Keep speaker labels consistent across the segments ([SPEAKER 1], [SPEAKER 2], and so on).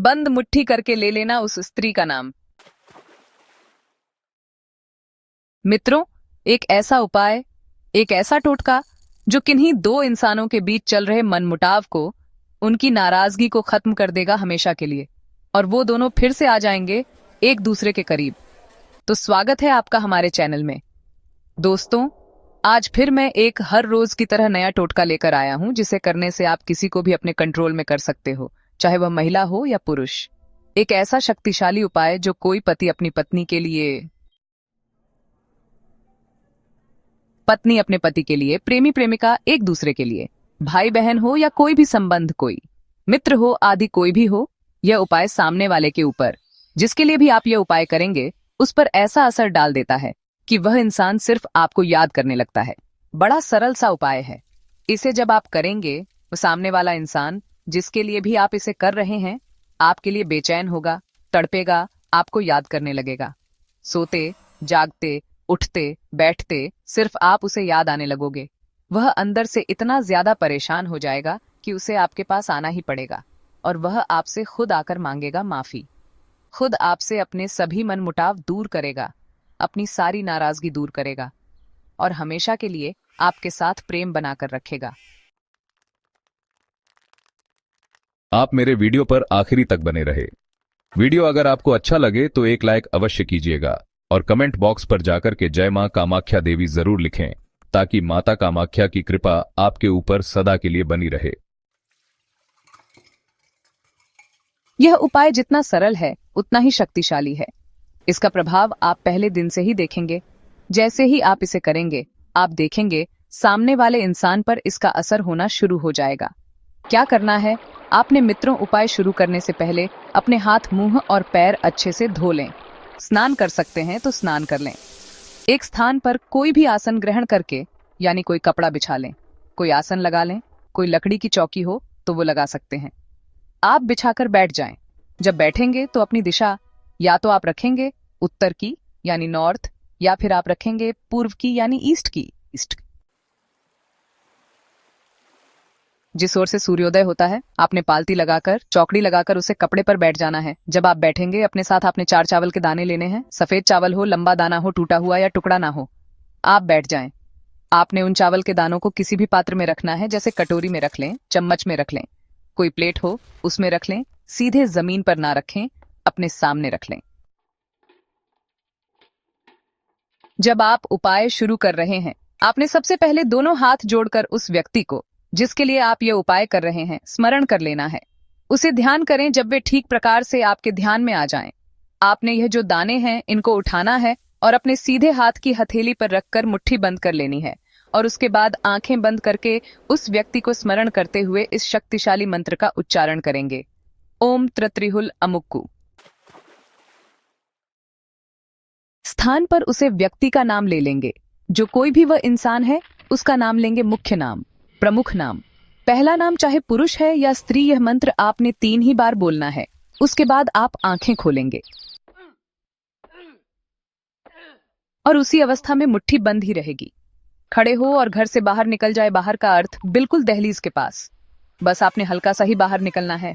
[SPEAKER 1] बंद मुट्ठी करके ले लेना उस स्त्री का नाम। मित्रों, एक ऐसा उपाय, एक ऐसा टोटका जो किन्हीं दो इंसानों के बीच चल रहे मनमुटाव को, उनकी नाराजगी को खत्म कर देगा हमेशा के लिए, और वो दोनों फिर से आ जाएंगे एक दूसरे के करीब। तो स्वागत है आपका हमारे चैनल में। दोस्तों, आज फिर मैं एक हर रोज की तरह नया टोटका लेकर आया हूं, जिसे करने से आप किसी को भी अपने कंट्रोल में कर सकते हो, चाहे वह महिला हो या पुरुष। एक ऐसा शक्तिशाली उपाय जो कोई पति अपनी पत्नी के लिए, पत्नी अपने पति के लिए, प्रेमी प्रेमिका एक दूसरे के लिए, भाई बहन हो या कोई भी संबंध, कोई मित्र हो आदि कोई भी हो, यह उपाय सामने वाले के ऊपर, जिसके लिए भी आप यह उपाय करेंगे, उस पर ऐसा असर डाल देता है कि वह इंसान सिर्फ आपको याद करने लगता है। बड़ा सरल सा उपाय है। इसे जब आप करेंगे, वो सामने वाला इंसान जिसके लिए भी आप इसे कर रहे हैं, आपके लिए बेचैन होगा, तड़पेगा, आपको याद करने लगेगा। सोते, जागते, उठते, बैठते सिर्फ आप उसे याद आने लगोगे। वह अंदर से इतना ज्यादा परेशान हो जाएगा कि उसे आपके पास आना ही पड़ेगा, और वह आपसे खुद आकर मांगेगा माफी। खुद आपसे अपने सभी मनमुटाव दूर करेगा, अपनी सारी नाराजगी दूर करेगा, और हमेशा के लिए आपके साथ प्रेम बनाकर रखेगा।
[SPEAKER 2] आप मेरे वीडियो पर आखिरी तक बने रहे। वीडियो अगर आपको अच्छा लगे तो एक लाइक अवश्य कीजिएगा, और कमेंट बॉक्स पर जाकर के जय मां कामाख्या देवी जरूर लिखें, ताकि माता कामाख्या की कृपा आपके ऊपर सदा के लिए बनी रहे।
[SPEAKER 1] यह उपाय जितना सरल है उतना ही शक्तिशाली है। इसका प्रभाव आप पहले दिन से ही देखेंगे। जैसे ही आप इसे करेंगे, आप देखेंगे सामने वाले इंसान पर इसका असर होना शुरू हो जाएगा। क्या करना है? आपने मित्रों, उपाय शुरू करने से पहले अपने हाथ, मुंह और पैर अच्छे से धो लें। स्नान कर सकते हैं तो स्नान कर लें। एक स्थान पर कोई भी आसन ग्रहण करके, यानी कोई कपड़ा बिछा लें, कोई आसन लगा लें। कोई लकड़ी की चौकी हो तो वो लगा सकते हैं। आप बिछाकर बैठ जाएं। जब बैठेंगे तो अपनी दिशा या तो आप रखेंगे उत्तर की यानी नॉर्थ, या फिर आप रखेंगे पूर्व की यानी ईस्ट की, ईस्ट। जिस ओर से सूर्योदय होता है, आपने पालती लगाकर, चौकड़ी लगाकर उसे कपड़े पर बैठ जाना है। जब आप बैठेंगे, अपने साथ आपने 4 चावल के दाने लेने हैं। सफेद चावल हो, लंबा दाना हो, टूटा हुआ या टुकड़ा ना हो। आप बैठ जाएं। आपने उन चावल के दानों को किसी भी पात्र में रखना है, जैसे कटोरी में रख लें, चम्मच में रख लें, कोई प्लेट हो उसमें रख लें। सीधे जमीन पर ना रखें, अपने सामने रख लें। जब आप उपाय शुरू कर रहे हैं, आपने सबसे पहले दोनों हाथ जोड़कर उस व्यक्ति को, जिसके लिए आप ये उपाय कर रहे हैं, स्मरण कर लेना है। उसे ध्यान करें जब वे ठीक प्रकार से आपके ध्यान में आ जाएं। आपने यह जो दाने हैं, इनको उठाना है और अपने सीधे हाथ की हथेली पर रखकर मुट्ठी बंद कर लेनी है, और उसके बाद आंखें बंद करके उस व्यक्ति को स्मरण करते हुए इस शक्तिशाली मंत्र का उच्चारण करेंगे। ओम त्रत्रिहुल अमुक्कू। स्थान पर उसे व्यक्ति का नाम ले लेंगे। जो कोई भी वह इंसान है, उसका नाम लेंगे, मुख्य नाम, प्रमुख नाम। पहला नाम चाहे पुरुष है या स्त्री, यह मंत्र आपने 3 ही बार बोलना है। उसके बाद आप आंखें खोलेंगे और उसी अवस्था में मुट्ठी बंद ही रहेगी। खड़े हो और घर से बाहर निकल जाए। बाहर का अर्थ बिल्कुल दहलीज के पास। बस आपने हल्का सा ही बाहर निकलना है।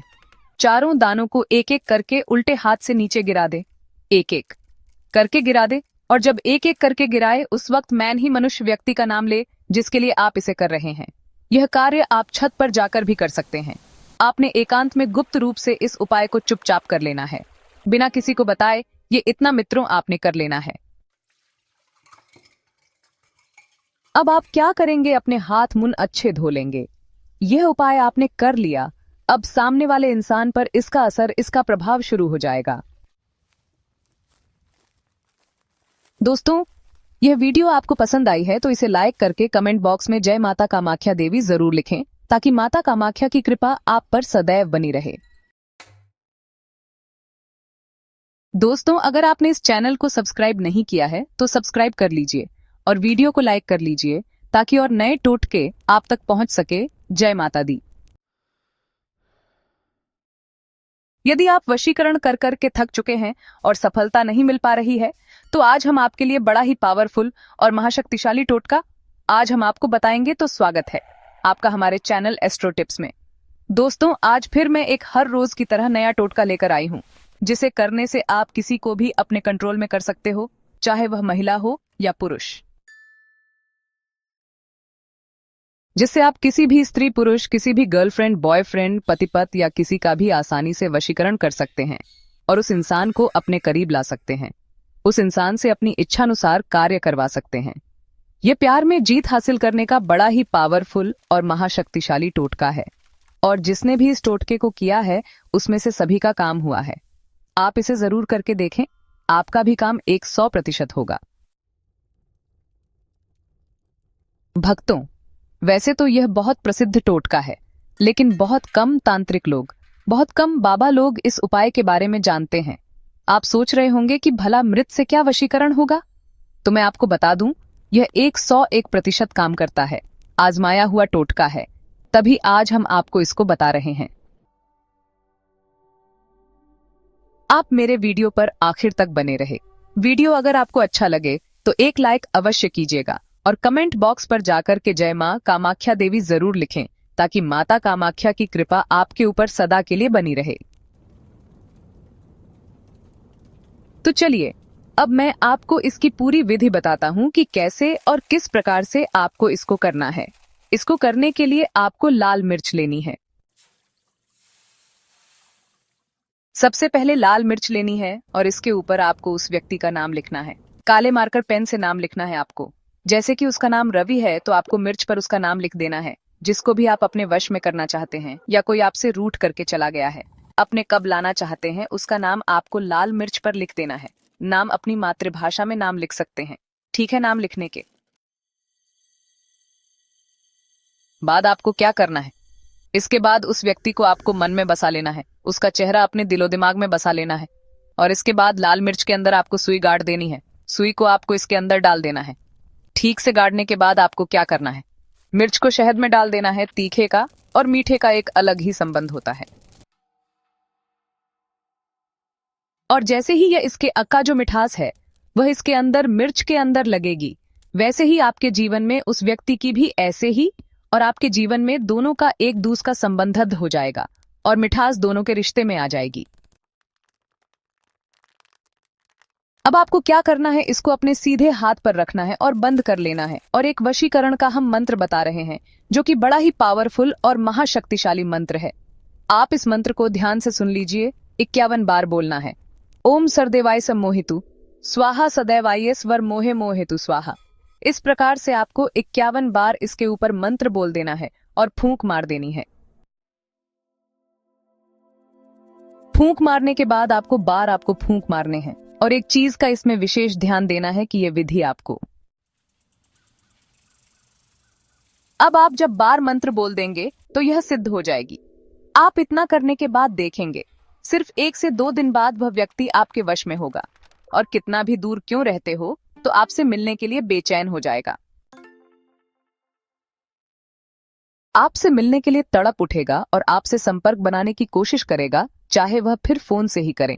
[SPEAKER 1] चारों दानों को एक एक करके उल्टे हाथ से नीचे गिरा दे। एक एक करके गिरा दे, और जब एक एक करके गिराए, उस वक्त मैन ही मनुष्य व्यक्ति का नाम ले जिसके लिए आप इसे कर रहे हैं। यह कार्य आप छत पर जाकर भी कर सकते हैं। आपने एकांत में गुप्त रूप से इस उपाय को चुपचाप कर लेना है, बिना किसी को बताए। ये इतना मित्रों आपने कर लेना है। अब आप क्या करेंगे? अपने हाथ, मुंह अच्छे धो लेंगे। यह उपाय आपने कर लिया। अब सामने वाले इंसान पर इसका असर, इसका प्रभाव शुरू हो जाएगा। दोस्तों, यह वीडियो आपको पसंद आई है तो इसे लाइक करके कमेंट बॉक्स में जय माता कामाख्या देवी जरूर लिखें, ताकि माता कामाख्या की कृपा आप पर सदैव बनी रहे। दोस्तों, अगर आपने इस चैनल को सब्सक्राइब नहीं किया है तो सब्सक्राइब कर लीजिए और वीडियो को लाइक कर लीजिए, ताकि और नए टोटके आप तक पहुंच सके। जय माता दी। यदि आप वशीकरण कर कर के थक चुके हैं और सफलता नहीं मिल पा रही है, तो आज हम आपके लिए बड़ा ही पावरफुल और महाशक्तिशाली टोटका आज हम आपको बताएंगे। तो स्वागत है आपका हमारे चैनल एस्ट्रो टिप्स में। दोस्तों, आज फिर मैं एक हर रोज की तरह नया टोटका लेकर आई हूँ, जिसे करने से आप किसी को भी अपने कंट्रोल में कर सकते हो, चाहे वह महिला हो या पुरुष। जिससे आप किसी भी स्त्री पुरुष, किसी भी गर्लफ्रेंड, बॉयफ्रेंड, पतिपत या किसी का भी आसानी से वशीकरण कर सकते हैं और उस इंसान को अपने करीब ला सकते हैं। उस इंसान से अपनी इच्छानुसार कार्य करवा सकते हैं। यह प्यार में जीत हासिल करने का बड़ा ही पावरफुल और महाशक्तिशाली टोटका है, और जिसने भी इस टोटके को किया है उसमें से सभी का काम हुआ है। आप इसे जरूर करके देखें, आपका भी काम 100% होगा। भक्तों, वैसे तो यह बहुत प्रसिद्ध टोटका है, लेकिन बहुत कम तांत्रिक लोग, बहुत कम बाबा लोग इस उपाय के बारे में जानते हैं। आप सोच रहे होंगे कि भला मृत से क्या वशीकरण होगा? तो मैं आपको बता दूं, यह 101% काम करता है। आजमाया हुआ टोटका है, तभी आज हम आपको इसको बता रहे हैं। आप मेरे वीडियो पर आखिर तक बने रहे। वीडियो अगर आपको अच्छा लगे तो एक लाइक अवश्य कीजिएगा और कमेंट बॉक्स पर जाकर के जय मां कामाख्या देवी जरूर लिखें, ताकि माता कामाख्या की कृपा आपके ऊपर सदा के लिए बनी रहे। तो चलिए, अब मैं आपको इसकी पूरी विधि बताता हूं कि कैसे और किस प्रकार से आपको इसको करना है। इसको करने के लिए आपको लाल मिर्च लेनी है। सबसे पहले लाल मिर्च लेनी है और इसके ऊपर आपको उस व्यक्ति का नाम लिखना है। काले मार्कर पेन से नाम लिखना है आपको। जैसे कि उसका नाम रवि है तो आपको मिर्च पर उसका नाम लिख देना है। जिसको भी आप अपने वश में करना चाहते हैं या कोई आपसे रूठ करके चला गया है, अपने कब लाना चाहते हैं, उसका नाम आपको लाल मिर्च पर लिख देना है। नाम अपनी मातृभाषा में नाम लिख सकते हैं। ठीक है, नाम लिखने के बाद आपको क्या करना है? इसके बाद उस व्यक्ति को आपको मन में बसा लेना है, उसका चेहरा अपने दिलो दिमाग में बसा लेना है, और इसके बाद लाल मिर्च के अंदर आपको सुई गाड़ देनी है। सुई को आपको इसके अंदर डाल देना है। ठीक से गाड़ने के बाद आपको क्या करना है? मिर्च को शहद में डाल देना है। तीखे का और मीठे का एक अलग ही संबंध होता है, और जैसे ही यह इसके अक्का जो मिठास है वह इसके अंदर मिर्च के अंदर लगेगी, वैसे ही आपके जीवन में उस व्यक्ति की भी ऐसे ही, और आपके जीवन में दोनों का एक दूसरे का संबंध हो जाएगा और मिठास दोनों के रिश्ते में आ जाएगी। अब आपको क्या करना है? इसको अपने सीधे हाथ पर रखना है और बंद कर लेना है, और एक वशीकरण का हम मंत्र बता रहे हैं, जो कि बड़ा ही पावरफुल और महाशक्तिशाली मंत्र है। आप इस मंत्र को ध्यान से सुन लीजिए। 51 बार बोलना है। ओम सरदेवाय सम्मोहितु स्वाहा सदैवाय स्वर मोहे मोहेतु स्वाहा। इस प्रकार से आपको 51 बार इसके ऊपर मंत्र बोल देना है और फूंक मार देनी है। फूंक मारने के बाद आपको फूंक मारने हैं, और एक चीज का इसमें विशेष ध्यान देना है कि यह विधि आपको, अब आप जब बार मंत्र बोल देंगे तो यह सिद्ध हो जाएगी। आप इतना करने के बाद देखेंगे सिर्फ 1 से 2 दिन बाद वह व्यक्ति आपके वश में होगा, और कितना भी दूर क्यों रहते हो तो आपसे मिलने के लिए बेचैन हो जाएगा। आपसे मिलने के लिए तड़प उठेगा और आपसे संपर्क बनाने की कोशिश करेगा, चाहे वह फिर फोन से ही करें।